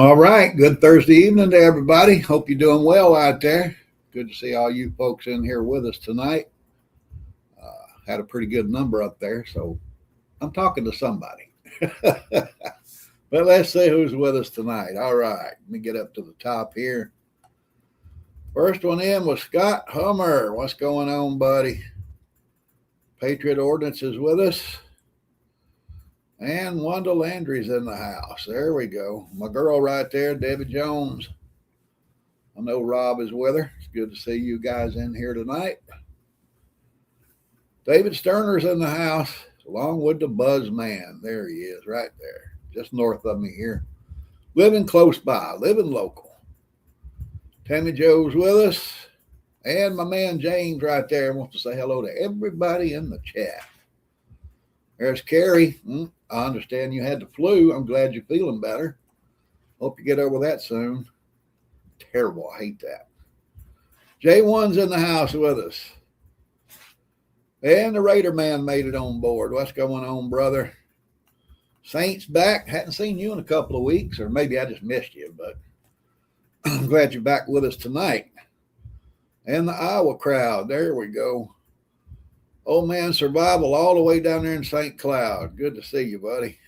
All right. Good Thursday evening to everybody. Hope you're doing well out there. Good to see all you folks in here with us tonight. Had a pretty good number up there, so I'm talking to somebody. But let's see who's with us tonight. All right. Let me get up to the top here. First one in was Scott Hummer. What's going on, buddy? Patriot Ordnance is with us. And Wanda Landry's in the house. There we go. My girl right there, Debbie Jones. I know Rob is with her. It's good to see you guys in here tonight. David Sterner's in the house, along with the Buzz Man. There he is, right there, just north of me here. Living close by, living local. Tammy Joe's with us. And my man James right there wants to say hello to everybody in the chat. There's Carrie. I understand you had the flu. I'm glad you're feeling better. Hope you get over that soon. Terrible. I hate that. J1's in the house with us. And the Raider man made it on board. What's going on, brother? Saint's back. Hadn't seen you in a couple of weeks, or maybe I just missed you, but I'm glad you're back with us tonight. And the Iowa crowd. There we go. Old man Survival all the way down there in St. Cloud. Good to see you, buddy.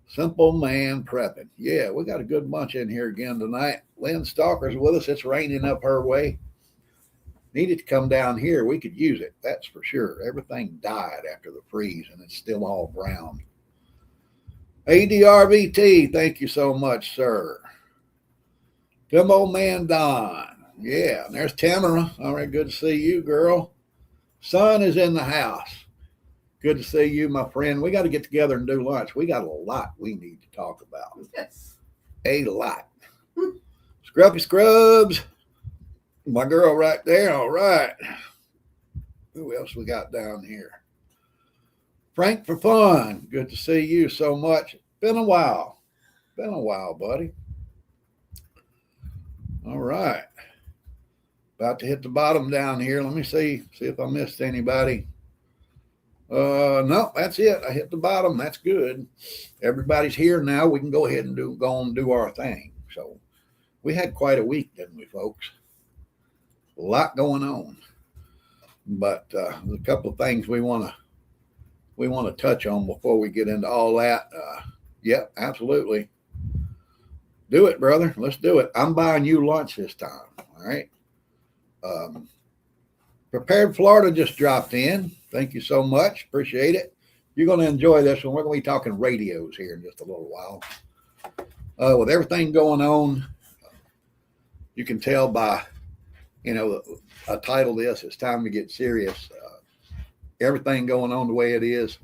Simple Man Prepping. Yeah, we got a good bunch in here again tonight. Lynn Stalker's with us. It's raining up her way. Needed to come down here. We could use it. That's for sure. Everything died after the freeze, and it's still all brown. ADRVT, thank you so much, sir. Come old man Don. Yeah, and there's Tamara. All right, good to see you, girl. Son is in the house. Good to see you, my friend. We got to get together and do lunch. We got a lot we need to talk about. Yes. A lot. Scruffy Scrubs. My girl right there. All right. Who else we got down here? Frank for Fun. Good to see you so much. Been a while. Been a while, buddy. All right. About to hit the bottom down here. Let me see if I missed anybody. No, that's it. I hit the bottom. That's good. Everybody's here now. We can go ahead and go and do our thing. So we had quite a week, didn't we, folks? A lot going on. But there's a couple of things we want to touch on before we get into all that. Yep, absolutely. Do it, brother. Let's do it. I'm buying you lunch this time. All right. Prepared Florida just dropped in. Thank you so much. Appreciate it. You're going to enjoy this one. We're going to be talking radios here in just a little while. With everything going on, you can tell by, I titled this, It's Time to Get Serious. Everything going on the way it is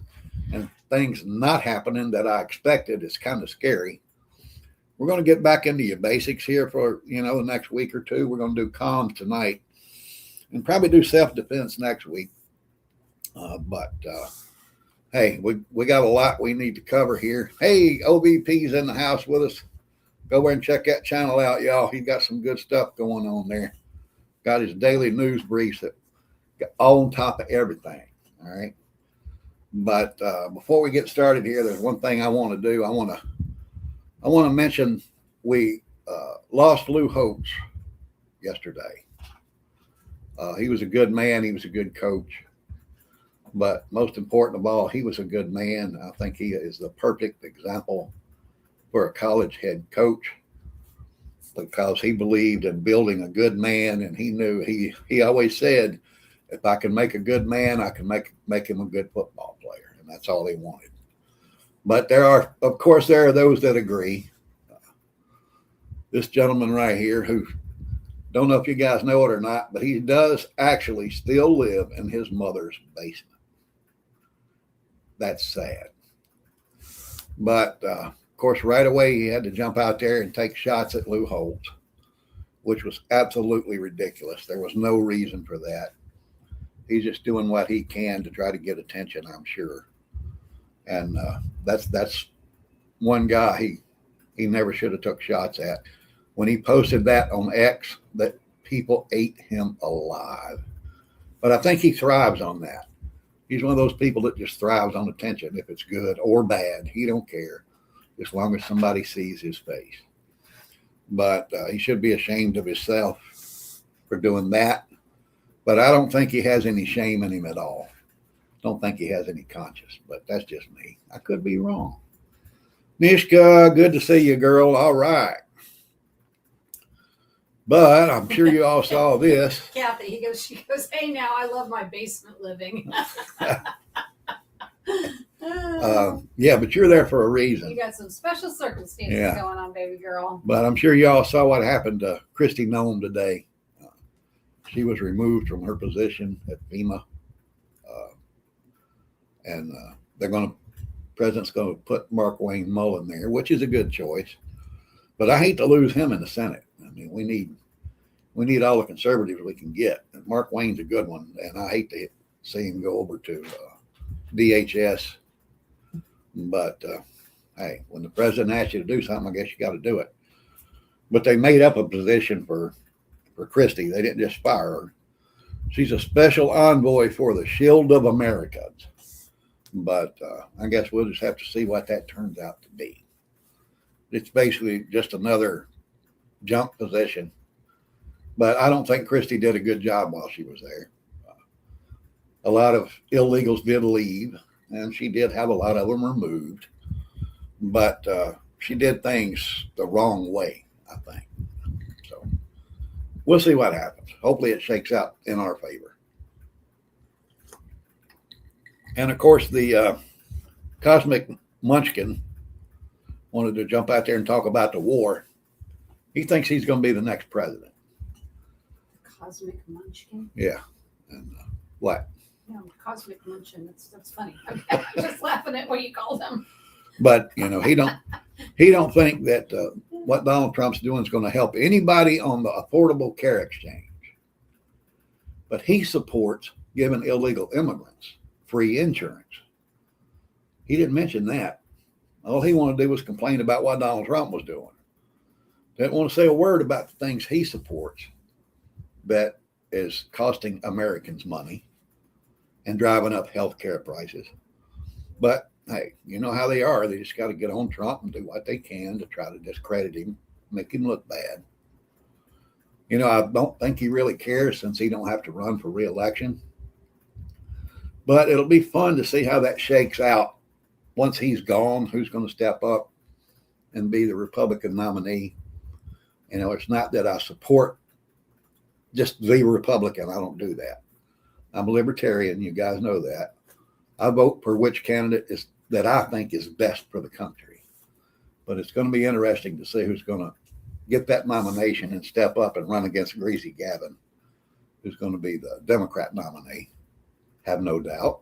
and things not happening that I expected is kind of scary. We're going to get back into your basics here for, the next week or two. We're going to do comms tonight and probably do self-defense next week. But hey, we got a lot we need to cover here. Hey, OVP's in the house with us. Go over and check that channel out, y'all. He's got some good stuff going on there. Got his daily news briefs that got all on top of everything. All right. But before we get started here, there's one thing I want to do. I want to mention we lost Lou Holtz yesterday. He was a good man. He was a good coach. But most important of all, he was a good man. I think he is the perfect example for a college head coach because he believed in building a good man. And he knew, he always said, if I can make a good man, I can make him a good football player. And that's all he wanted. But there are those that agree. This gentleman right here, who don't know if you guys know it or not, but he does actually still live in his mother's basement. That's sad. But of course, right away, he had to jump out there and take shots at Lou Holtz, which was absolutely ridiculous. There was no reason for that. He's just doing what he can to try to get attention, I'm sure. And that's one guy he never should have took shots at. When he posted that on X, that people ate him alive. But I think he thrives on that. He's one of those people that just thrives on attention, if it's good or bad. He don't care, as long as somebody sees his face. but he should be ashamed of himself for doing that. But I don't think he has any shame in him at all. Don't think he has any conscience, but that's just me. I could be wrong. Nishka, good to see you, girl. All right. But I'm sure you all saw this. Kathy, she goes, hey, now I love my basement living. Yeah, but you're there for a reason. You got some special circumstances going on, baby girl. But I'm sure y'all saw what happened to Christy Nome today. She was removed from her position at FEMA. And President's going to put Mark Wayne Mullen there, which is a good choice. But I hate to lose him in the Senate. I mean, we need all the conservatives we can get. And Mark Wayne's a good one, and I hate to see him go over to DHS. But hey, when the president asks you to do something, I guess you got to do it. But they made up a position for Christie. They didn't just fire her. She's a special envoy for the Shield of Americans. But I guess we'll just have to see what that turns out to be. It's basically just another junk position. But I don't think Christie did a good job while she was there. A lot of illegals did leave, and she did have a lot of them removed. But she did things the wrong way, I think. So we'll see what happens. Hopefully it shakes out in our favor. And of course, the Cosmic Munchkin wanted to jump out there and talk about the war. He thinks he's going to be the next president. Cosmic Munchkin? Yeah. And what? Yeah, Cosmic Munchkin. That's funny. I'm just laughing at what you called him. But he don't think that what Donald Trump's doing is going to help anybody on the Affordable Care Exchange. But he supports giving illegal immigrants free insurance. He didn't mention that. All he wanted to do was complain about what Donald Trump was doing. Didn't want to say a word about the things he supports that is costing Americans money and driving up health care prices. But hey, you know how they are. They just got to get on Trump and do what they can to try to discredit him, make him look bad. I don't think he really cares since he don't have to run for re-election. But it'll be fun to see how that shakes out once he's gone. Who's going to step up and be the Republican nominee? It's not that I support just the Republican. I don't do that. I'm a libertarian. You guys know that. I vote for which candidate is that I think is best for the country. But it's going to be interesting to see who's going to get that nomination and step up and run against Greasy Gavin, who's going to be the Democrat nominee. Have no doubt.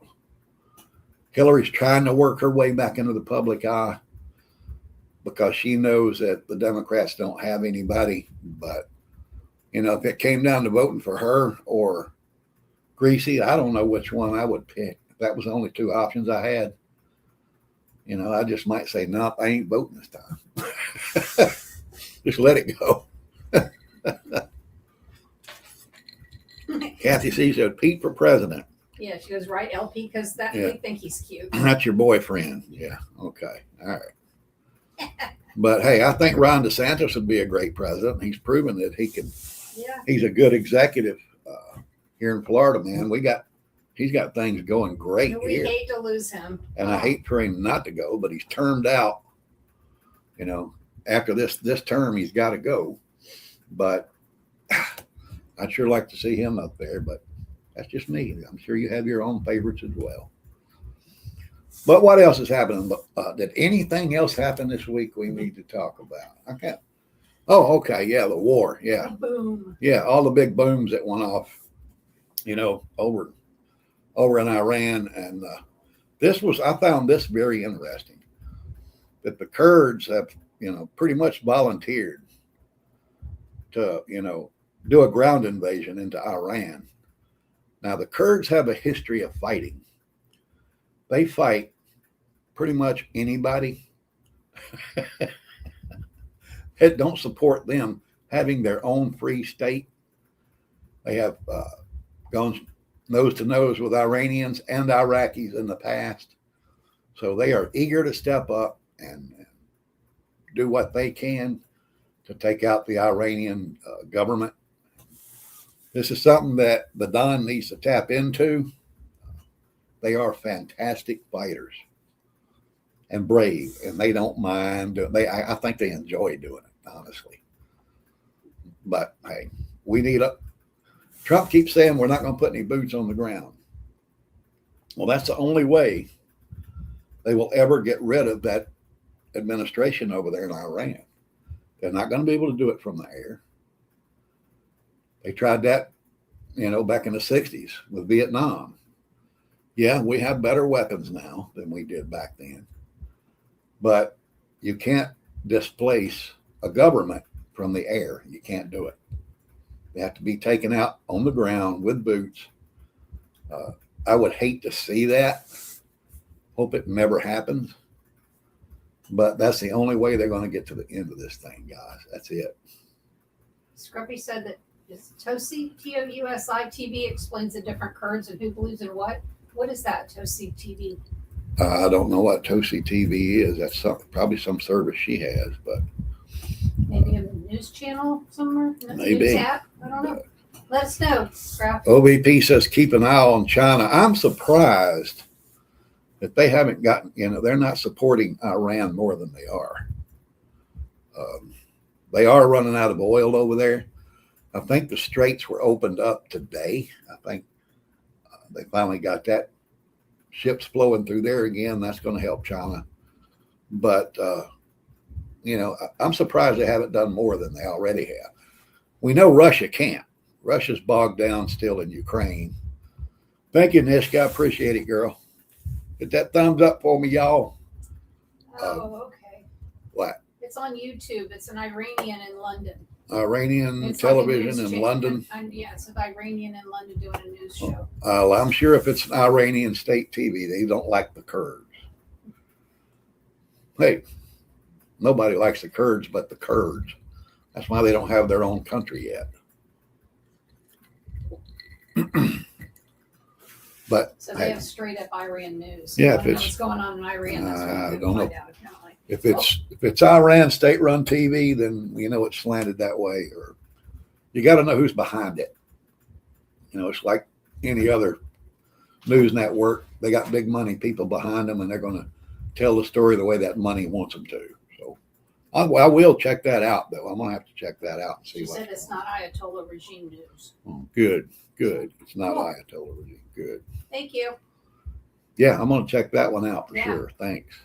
Hillary's trying to work her way back into the public eye because she knows that the Democrats don't have anybody. But, if it came down to voting for her or Greasy, I don't know which one I would pick. If that was the only two options I had, I just might say, nope, I ain't voting this time. Just let it go. Kathy C said, Pete for president. Yeah, she goes, right, LP, because we think he's cute. That's your boyfriend. Yeah, okay. All right. But, hey, I think Ron DeSantis would be a great president. He's proven that he can. Yeah. He's a good executive here in Florida, man. He's got things going great here. We hate to lose him. And I hate for him not to go, but he's termed out. After this term, he's got to go. But I'd sure like to see him up there, but that's just me. I'm sure you have your own favorites as well. But what else is happening? Did anything else happen this week we need to talk about? Okay. Oh, okay. Yeah, the war. Yeah. Boom. Yeah, all the big booms that went off, over in Iran. And I found this very interesting, that the Kurds have, pretty much volunteered to, do a ground invasion into Iran. Now, the Kurds have a history of fighting. They fight pretty much anybody that don't support them having their own free state. They have gone nose to nose with Iranians and Iraqis in the past. So they are eager to step up and do what they can to take out the Iranian government. This is something that the Don needs to tap into. They are fantastic fighters and brave, and they don't mind. I think they enjoy doing it, honestly. But hey, we need a. Trump keeps saying we're not going to put any boots on the ground. Well, that's the only way they will ever get rid of that administration over there in Iran. They're not going to be able to do it from the air. They tried that, back in the 60s with Vietnam. Yeah, we have better weapons now than we did back then. But you can't displace a government from the air. You can't do it. They have to be taken out on the ground with boots. I would hate to see that. Hope it never happens. But that's the only way they're going to get to the end of this thing, guys. That's it. Scruppy said that TOSI, TOUSI TV explains the different Kurds and who believes in what. What is that, TOSI TV? I don't know what TOSI TV is. That's probably some service she has, but maybe a news channel somewhere? Maybe. News app? I don't know. Let us know, Scrap. OVP says keep an eye on China. I'm surprised that they haven't gotten, they're not supporting Iran more than they are. They are running out of oil over there. I think the straits were opened up today. I think they finally got that ships flowing through there again. That's going to help China. But, I'm surprised they haven't done more than they already have. We know Russia can't. Russia's bogged down still in Ukraine. Thank you, Nishka. I appreciate it, girl. Hit that thumbs up for me, y'all. Okay. What? It's on YouTube. It's an Iranian in London. Iranian It's television like in London. Yeah, it's an Iranian in London doing a news show. I'm sure if it's an Iranian state TV, they don't like the Kurds. Hey, nobody likes the Kurds but the Kurds. That's why they don't have their own country yet. But so they have straight up Iran news. Yeah, if it's what's going on in Iran, that's what I we don't know. find out apparently. If it's Iran state-run TV, then it's slanted that way. Or you got to know who's behind it. It's like any other news network. They got big money people behind them, and they're going to tell the story the way that money wants them to. So I will check that out, though. I'm going to have to check that out and see. She said it's not Ayatollah regime news. Oh, good. It's not Cool. Ayatollah regime. Good. Thank you. Yeah, I'm going to check that one out for sure. Thanks.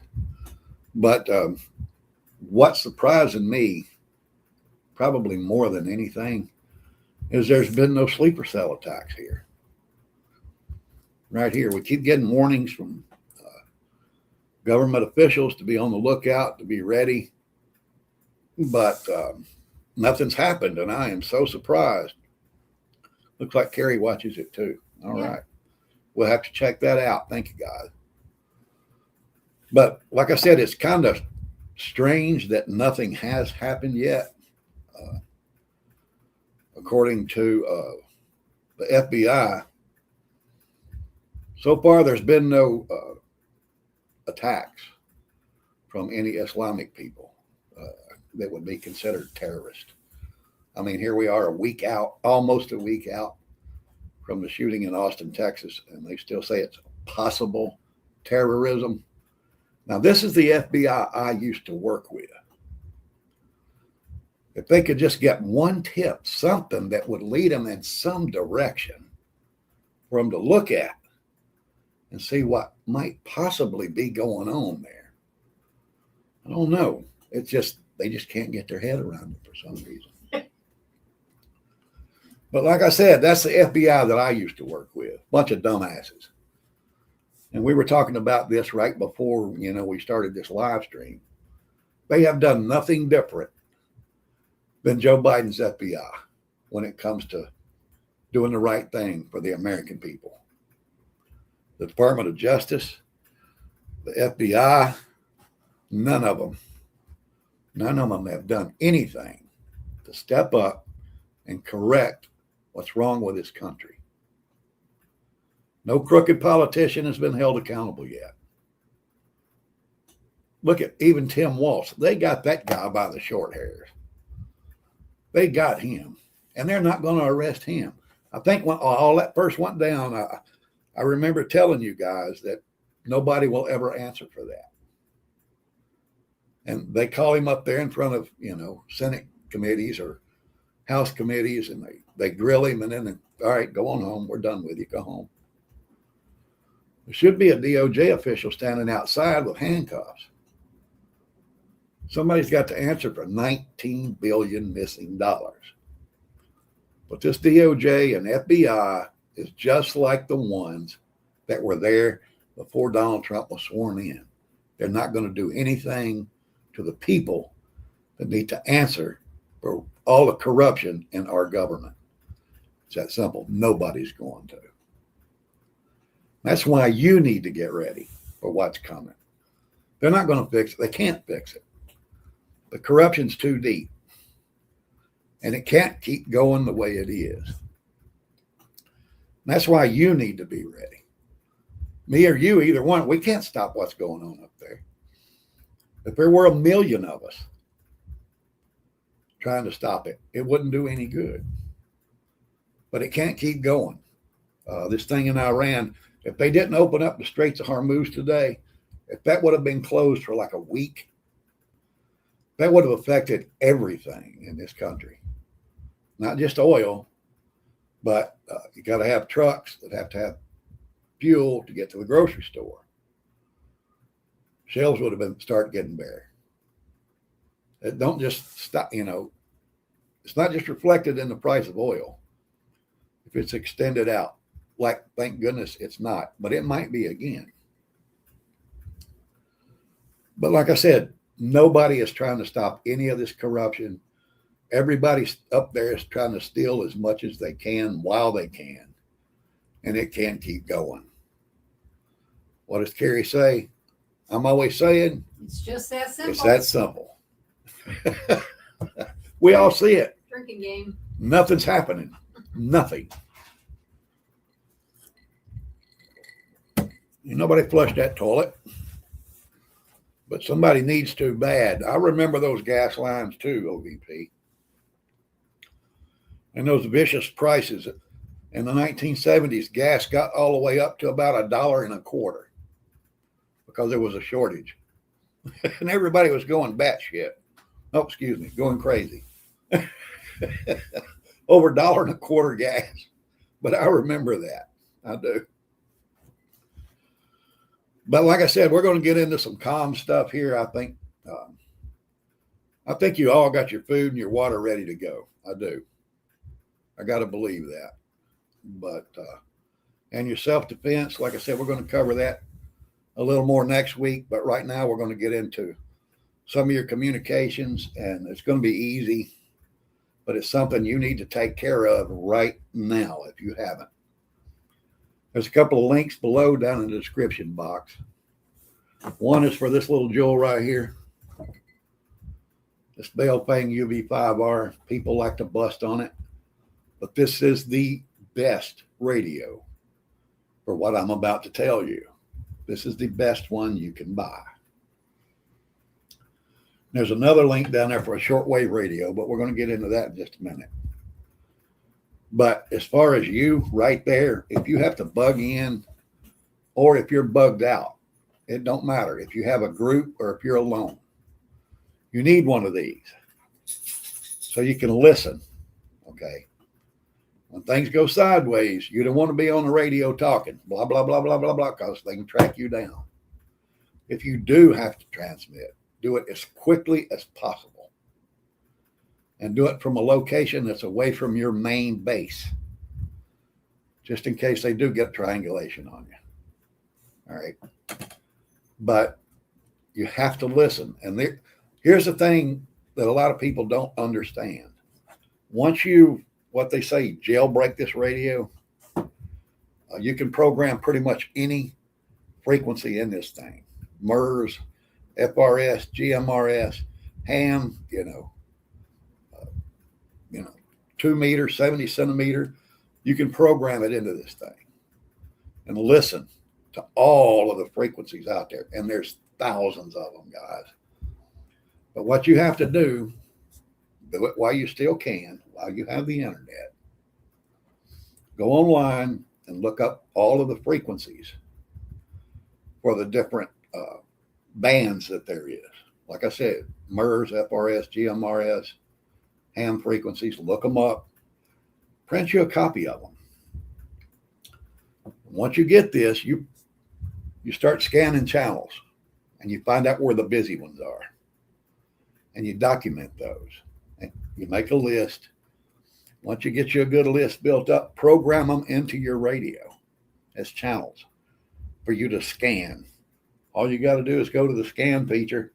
But what's surprising me, probably more than anything, is there's been no sleeper cell attacks here. Right here, we keep getting warnings from government officials to be on the lookout, to be ready. But nothing's happened, and I am so surprised. Looks like Carrie watches it too. All right. We'll have to check that out. Thank you, guys. But like I said, it's kind of strange that nothing has happened yet. According to the FBI, so far there's been no attacks from any Islamic people that would be considered terrorist. I mean, here we are almost a week out from the shooting in Austin, Texas, and they still say it's possible terrorism. Now, this is the FBI I used to work with. If they could just get one tip, something that would lead them in some direction for them to look at and see what might possibly be going on there. I don't know. It's just, they just can't get their head around it for some reason. But like I said, that's the FBI that I used to work with. Bunch of dumbasses. And we were talking about this right before, we started this live stream. They have done nothing different than Joe Biden's FBI when it comes to doing the right thing for the American people. The Department of Justice, the FBI, none of them have done anything to step up and correct what's wrong with this country. No crooked politician has been held accountable yet. Look at even Tim Walz. They got that guy by the short hairs. they got him, and they're not going to arrest him. I think when all that first went down, I remember telling you guys that nobody will ever answer for that. And they call him up there in front of, Senate committees or House committees, and they grill him, and then, all right, go on home. We're done with you. Go home. There should be a DOJ official standing outside with handcuffs. Somebody's got to answer for $19 billion missing dollars. But this DOJ and FBI is just like the ones that were there before Donald Trump was sworn in. They're not going to do anything to the people that need to answer for all the corruption in our government. It's that simple. Nobody's going to. That's why you need to get ready for what's coming. They're not going to fix it. They can't fix it. The corruption's too deep. And it can't keep going the way it is. That's why you need to be ready. Me or you, either one, we can't stop what's going on up there. If there were 1 million of us trying to stop it, it wouldn't do any good. But it can't keep going. This thing in Iran, if they didn't open up the Straits of Hormuz today, if that would have been closed for like a week, that would have affected everything in this country. Not just oil, but you got to have trucks that have to have fuel to get to the grocery store. Shelves would have been start getting bare. It don't just stop, it's not just reflected in the price of oil. If it's extended out, like, thank goodness it's not, but it might be again. But like I said, nobody is trying to stop any of this corruption. Everybody up there is trying to steal as much as they can while they can. And it can't keep going. What does Carrie say? I'm always saying, it's just that simple. It's that simple. We all see it. Drinking game. Nothing's happening. Nothing. Nobody flushed that toilet. But somebody needs to bad. I remember those gas lines too, OVP. And those vicious prices. In the 1970s, gas got all the way up to about $1.25 because there was a shortage. And everybody was going batshit. Oh, excuse me, going crazy. Over $1.25 gas. But I remember that. I do. But like I said, we're going to get into some calm stuff here. I think you all got your food and your water ready to go. I do. I got to believe that. But and your self-defense, like I said, we're going to cover that a little more next week. But right now, we're going to get into some of your communications, and it's going to be easy, but it's something you need to take care of right now if you haven't. There's a couple of links below down in the description box. One is for this little jewel right here. This Belfang UV5R. People like to bust on it. But this is the best radio for what I'm about to tell you. This is the best one you can buy. There's another link down there for a shortwave radio, but we're going to get into that in just a minute. But as far as you right there, if you have to bug in or if you're bugged out, it don't matter. If you have a group or if you're alone, you need one of these so you can listen. Okay. When things go sideways, you don't want to be on the radio talking blah, blah, blah, blah, blah, blah, because they can track you down. If you do have to transmit, do it as quickly as possible. And do it from a location that's away from your main base, just in case they do get triangulation on you. All right. But you have to listen. And here's the thing that a lot of people don't understand. Once you, what they say, jailbreak this radio, you can program pretty much any frequency in this thing. MERS, FRS, GMRS, ham, 2 meter, 70 centimeter, you can program it into this thing and listen to all of the frequencies out there. And there's thousands of them, guys. But what you have to do, do it while you still can, while you have the internet. Go online and look up all of the frequencies for the different bands that there is. Like I said, MERS, FRS, GMRS, ham frequencies, look them up. Print you a copy of them. Once you get this, you start scanning channels and you find out where the busy ones are. And you document those. And you make a list. Once you get you a good list built up, program them into your radio as channels for you to scan. All you got to do is go to the scan feature,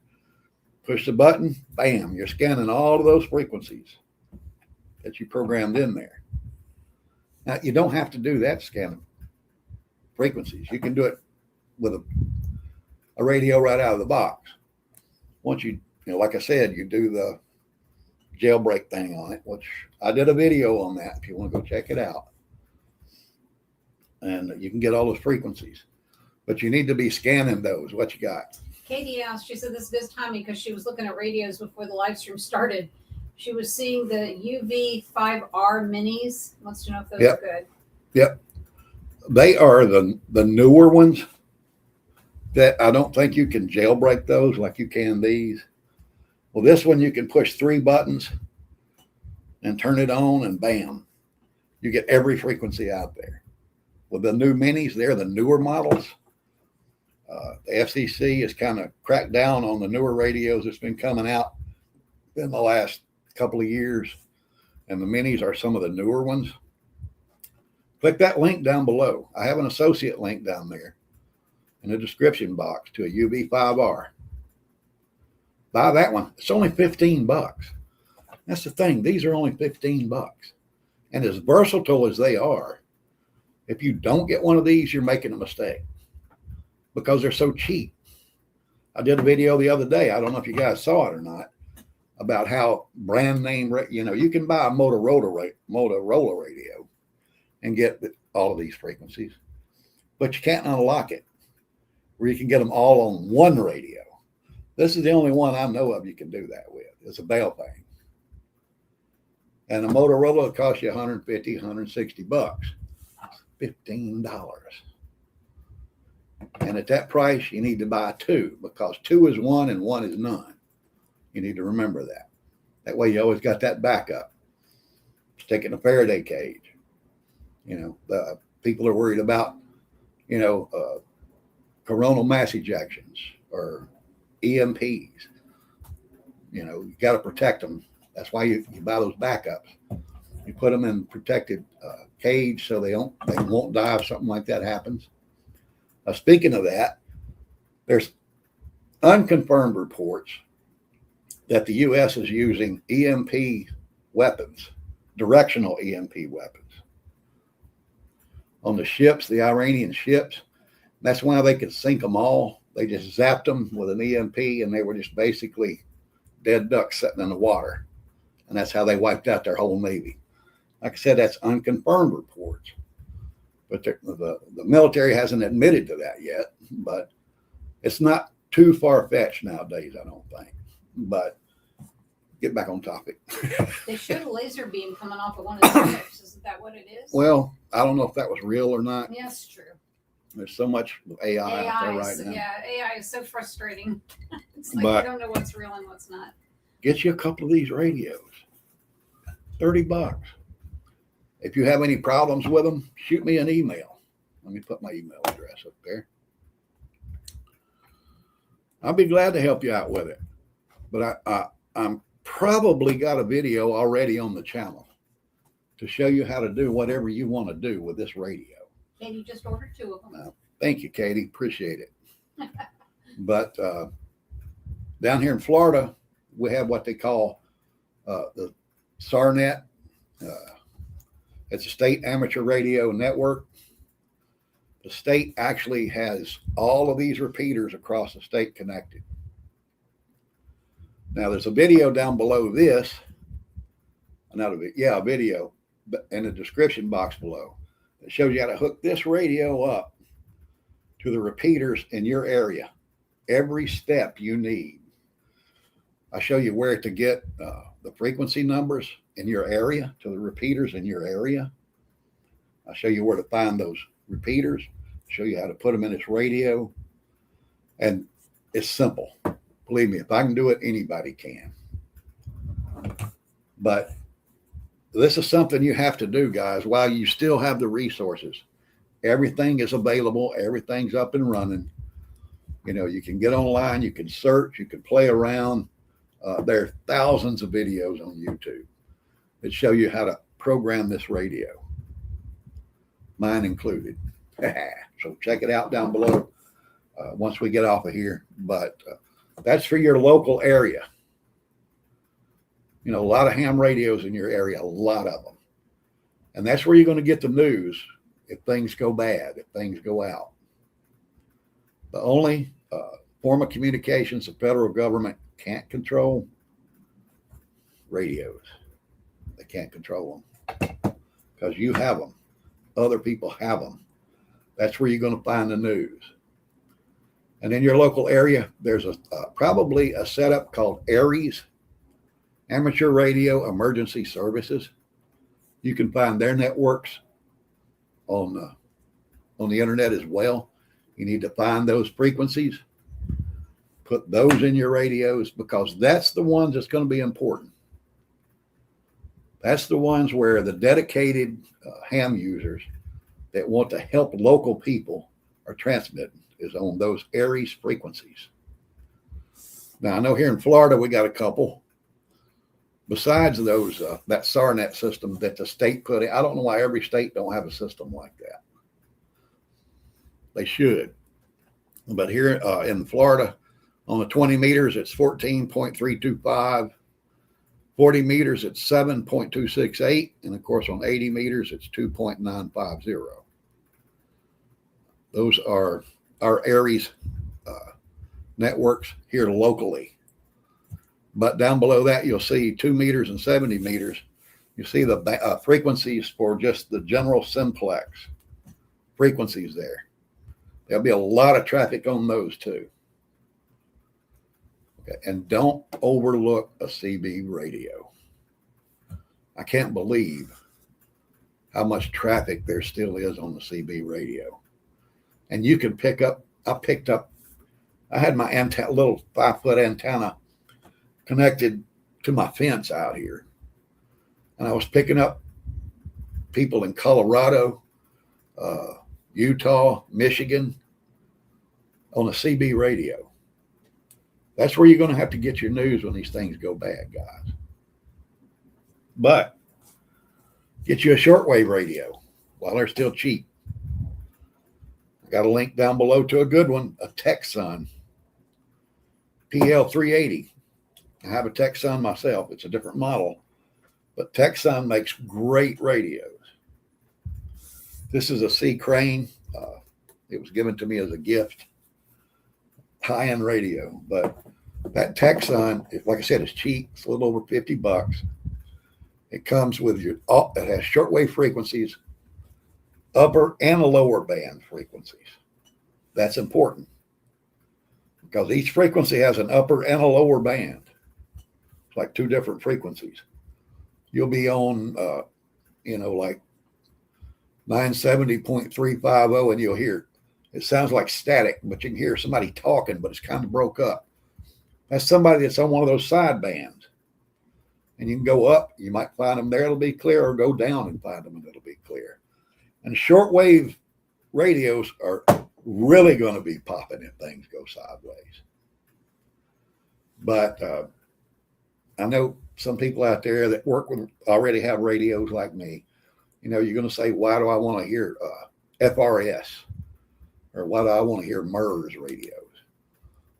push the button, bam, you're scanning all of those frequencies that you programmed in there. Now, you don't have to do that scanning frequencies. You can do it with a radio right out of the box. Once you like I said, you do the jailbreak thing on it, which I did a video on that if you want to go check it out. And you can get all those frequencies. But you need to be scanning those. What you got? Katie asked, she said this is good timing because she was looking at radios before the live stream started. She was seeing the UV5R minis. Wants to know if those are good. Yep. They are the newer ones that I don't think you can jailbreak those like you can these. Well, this one you can push 3 buttons and turn it on and bam, you get every frequency out there. With the new minis, they're the newer models. The FCC has kind of cracked down on the newer radios that's been coming out in the last couple of years. And the minis are some of the newer ones. Click that link down below. I have an associate link down there in the description box to a UV5R. Buy that one. It's only $15. That's the thing. These are only $15. And as versatile as they are, if you don't get one of these, you're making a mistake because they're so cheap. I did a video the other day. I don't know if you guys saw it or not about how brand name, you can buy a Motorola radio and get all of these frequencies, but you can't unlock it where you can get them all on one radio. This is the only one I know of you can do that with. It's a Belfang. And a Motorola costs you $150, $160. $15. And at that price, you need to buy 2 because 2 is 1 and 1 is none. You need to remember that. That way you always got that backup. Stick it in a Faraday cage. The people are worried about, coronal mass ejections or EMPs. You got to protect them. That's why you buy those backups. You put them in protected cage so they won't die if something like that happens. Speaking of that, there's unconfirmed reports that the U.S. is using EMP weapons, directional EMP weapons, on the ships, the Iranian ships. That's why they could sink them all. They just zapped them with an EMP, and they were just basically dead ducks sitting in the water. And that's how they wiped out their whole Navy. Like I said, that's unconfirmed reports. But the military hasn't admitted to that yet. But it's not too far-fetched nowadays, I don't think. But get back on topic. They showed a laser beam coming off of one of the ships. Isn't that what it is? Well, I don't know if that was real or not. Yeah, it's true. There's so much AI out there right now. Yeah, AI is so frustrating. It's like you don't know what's real and what's not. Get you a couple of these radios. $30. If you have any problems with them, shoot me an email. Let me put my email address up there. I'll be glad to help you out with it. But I'm probably got a video already on the channel to show you how to do whatever you want to do with this radio. Katie just ordered 2 of them. Thank you, Katie. Appreciate it. But down here in Florida, we have what they call the SARNet. It's a state amateur radio network. The state actually has all of these repeaters across the state connected. Now, there's a video down below this. A video in the description box below that shows you how to hook this radio up to the repeaters in your area. Every step you need. I show you where to get the frequency numbers in your area, to the repeaters in your area. I show you where to find those repeaters, show you how to put them in its radio. And it's simple. Believe me, if I can do it, anybody can. But this is something you have to do, guys, while you still have the resources. Everything is available. Everything's up and running. You know, you can get online, you can search, you can play around. There are thousands of videos on YouTube that show you how to program this radio, mine included. So check it out down below once we get off of here. But that's for your local area. You know, a lot of ham radios in your area, a lot of them. And that's where you're going to get the news if things go bad, if things go out. The only form of communications the federal government can't control, radios. They can't control them because you have them. Other people have them. That's where you're going to find the news. And in your local area, there's probably a setup called ARES, Amateur Radio Emergency Services. You can find their networks on the internet as well. You need to find those frequencies, put those in your radios, because that's the ones that's going to be important. That's the ones where the dedicated ham users that want to help local people are transmitting, is on those ARES frequencies. Now, I know here in Florida, we got a couple. Besides those, that SARnet system that the state put in, I don't know why every state don't have a system like that. They should. But here in Florida, on the 20 meters, it's 14.325. 40 meters, it's 7.268. And of course, on 80 meters, it's 2.950. Those are our ARES networks here locally. But down below that, you'll see 2 meters and 70 meters. You see the frequencies for just the general simplex frequencies there. There'll be a lot of traffic on those too. Okay, and don't overlook a CB radio. I can't believe how much traffic there still is on the CB radio. And you can pick up, I had my little 5-foot antenna connected to my fence out here. And I was picking up people in Colorado, Utah, Michigan on a CB radio. That's where you're going to have to get your news when these things go bad, guys. But get you a shortwave radio while they're still cheap. I got a link down below to a good one, a Texan PL380. I have a Texan myself. It's a different model, but Texan makes great radios. This is a C Crane. It was given to me as a gift. High-end radio, but that Texan, like I said, is cheap. It's a little over $50. It comes with it has shortwave frequencies, upper and lower band frequencies. That's important because each frequency has an upper and a lower band. It's like two different frequencies. You'll be on, like 970.350, and you'll hear it sounds like static, but you can hear somebody talking, but it's kind of broke up. That's somebody that's on one of those side bands. And you can go up, you might find them there, it'll be clear, or go down and find them and it'll be clear. And shortwave radios are really going to be popping if things go sideways. But I know some people out there that work with already have radios like me. You're going to say, why do I want to hear FRS? Or why do I want to hear MERS radios?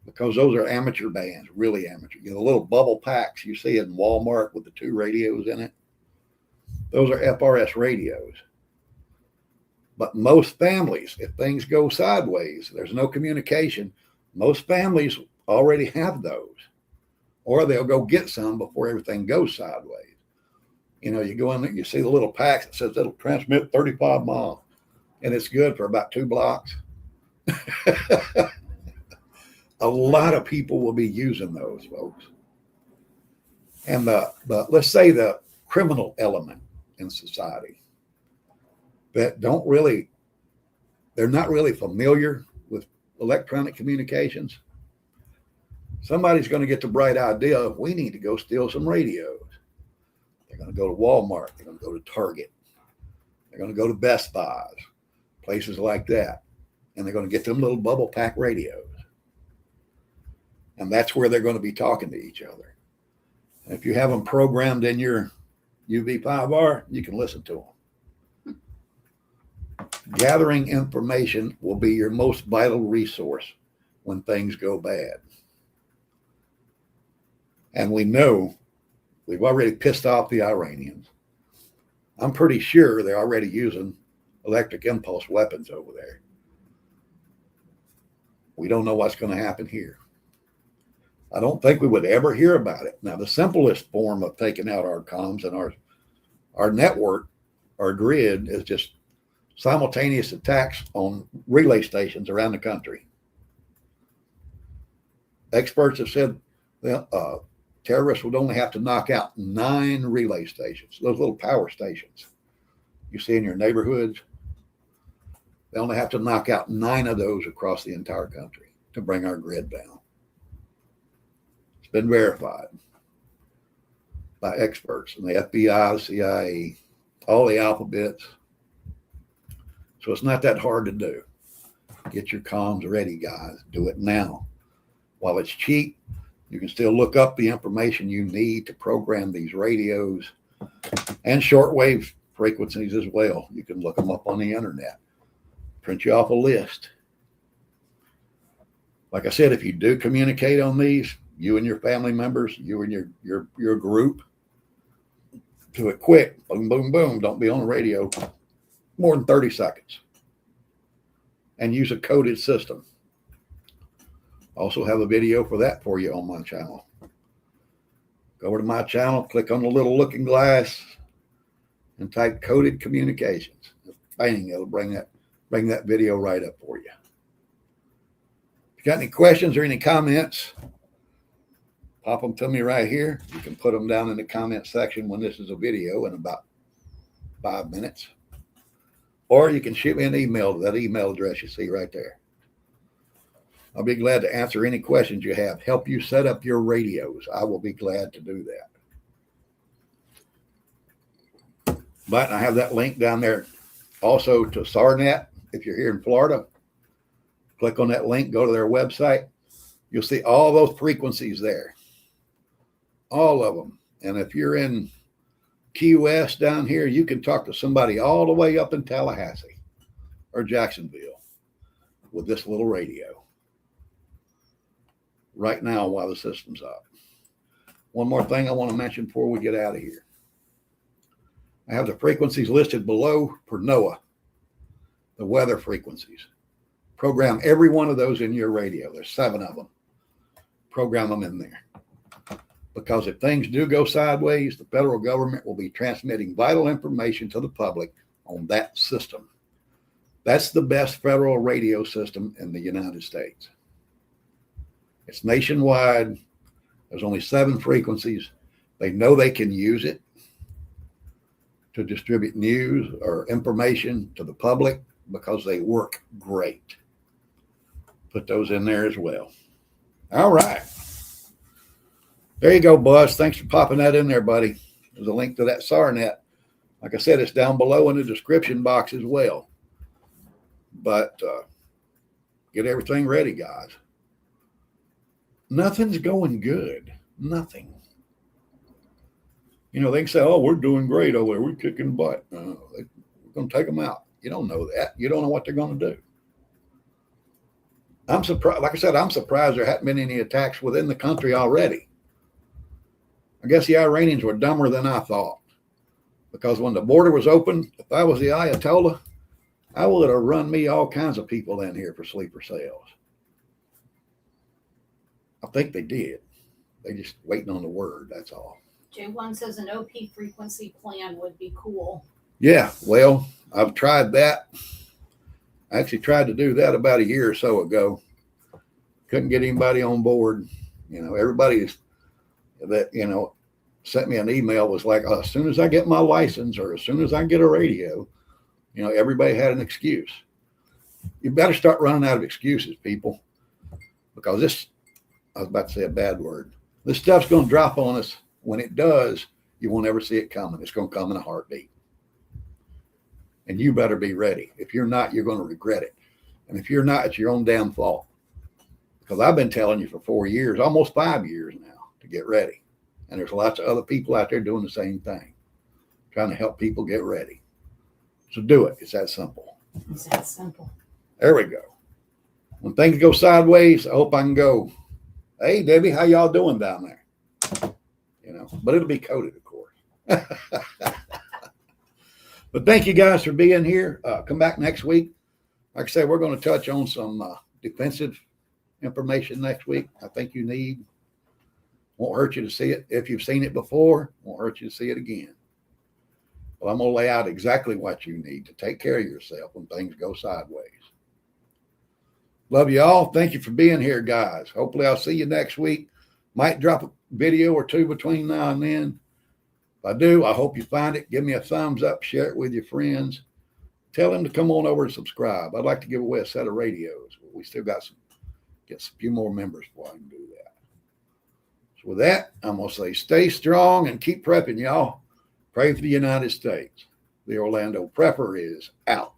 Because those are amateur bands, really amateur. The little bubble packs you see in Walmart with the 2 radios in it, those are FRS radios. But most families, if things go sideways, there's no communication, most families already have those. Or they'll go get some before everything goes sideways. You go in there, you see the little packs that says it'll transmit 35 miles. And it's good for about 2 blocks. A lot of people will be using those, folks. And let's say the criminal element in society that they're not really familiar with electronic communications. Somebody's going to get the bright idea of we need to go steal some radios. They're going to go to Walmart. They're going to go to Target. They're going to go to Best Buys, places like that. And they're going to get them little bubble pack radios. And that's where they're going to be talking to each other. And if you have them programmed in your UV5R, you can listen to them. Gathering information will be your most vital resource when things go bad. And we know we've already pissed off the Iranians. I'm pretty sure they're already using electric impulse weapons over there. We don't know what's going to happen here. I don't think we would ever hear about it. Now, the simplest form of taking out our comms and our network, our grid, is just simultaneous attacks on relay stations around the country. Experts have said terrorists would only have to knock out 9 relay stations, those little power stations you see in your neighborhoods. They only have to knock out 9 of those across the entire country to bring our grid down. It's been verified by experts and the FBI, the CIA, all the alphabets. So it's not that hard to do. Get your comms ready, guys. Do it now. While it's cheap, you can still look up the information you need to program these radios and shortwave frequencies as well. You can look them up on the internet. Print you off a list. Like I said, if you do communicate on these, you and your family members, you and your group, do it quick. Boom, boom, boom. Don't be on the radio more than 30 seconds. And use a coded system. Also have a video for that for you on my channel. Go over to my channel, click on the little looking glass, and type coded communications. Bang, it'll bring that video right up for you. If you got any questions or any comments, pop them to me right here. You can put them down in the comment section when this is a video in about 5 minutes. Or you can shoot me an email to that email address you see right there. I'll be glad to answer any questions you have, help you set up your radios. I will be glad to do that. But I have that link down there also to SARNet. If you're here in Florida, click on that link, go to their website. You'll see all those frequencies there. All of them. And if you're in Key West down here, you can talk to somebody all the way up in Tallahassee or Jacksonville with this little radio right now while the system's up. One more thing I want to mention before we get out of here. I have the frequencies listed below per NOAA, the weather frequencies. Program every one of those in your radio. There's 7 of them. Program them in there. Because if things do go sideways, the federal government will be transmitting vital information to the public on that system. That's the best federal radio system in the United States. It's nationwide. There's only 7 frequencies. They know they can use it to distribute news or information to the public because they work great. Put those in there as well. All right. There you go, Buzz. Thanks for popping that in there, buddy. There's a link to that SARNet. Like I said, it's down below in the description box as well. But get everything ready, guys. Nothing's going good. Nothing. You know, they can say, oh, we're doing great over there. We're kicking butt. No, we're going to take them out. You don't know that. You don't know what they're going to do. I'm surprised. Like I said, I'm surprised there hadn't been any attacks within the country already. I guess the Iranians were dumber than I thought. Because when the border was open, if I was the Ayatollah, I would have run me all kinds of people in here for sleeper cells. I think they did. They just waiting on the word, that's all. J1 says an OP frequency plan would be cool. Yeah, well, I've tried that. I actually tried to do that about a year or so ago. Couldn't get anybody on board. You know, everybody's that, you know, sent me an email, was like, as soon as I get my license or as soon as I get a radio, everybody had an excuse. You better start running out of excuses, people, because I was about to say a bad word. This stuff's going to drop on us. When it does, you won't ever see it coming. It's going to come in a heartbeat. And you better be ready. If you're not, you're going to regret it. And if you're not, it's your own damn fault. Because I've been telling you for 4 years, almost 5 years now, to get ready. And there's lots of other people out there doing the same thing, trying to help people get ready. So do it. It's that simple. It's that simple. There we go. When things go sideways, I hope I can go, hey, Debbie, how y'all doing down there? But it'll be coded, of course. But thank you guys for being here. Come back next week. Like I said, we're going to touch on some defensive information next week. I think you need. Won't hurt you to see it. If you've seen it before, won't hurt you to see it again. Well, I'm going to lay out exactly what you need to take care of yourself when things go sideways. Love you all. Thank you for being here, guys. Hopefully I'll see you next week. Might drop a video or two between now and then. If I do, I hope you find it. Give me a thumbs up. Share it with your friends. Tell them to come on over and subscribe. I'd like to give away a set of radios. We still got get a few more members before I can do that. So with that, I'm going to say stay strong and keep prepping, y'all. Pray for the United States. The Orlando Prepper is out.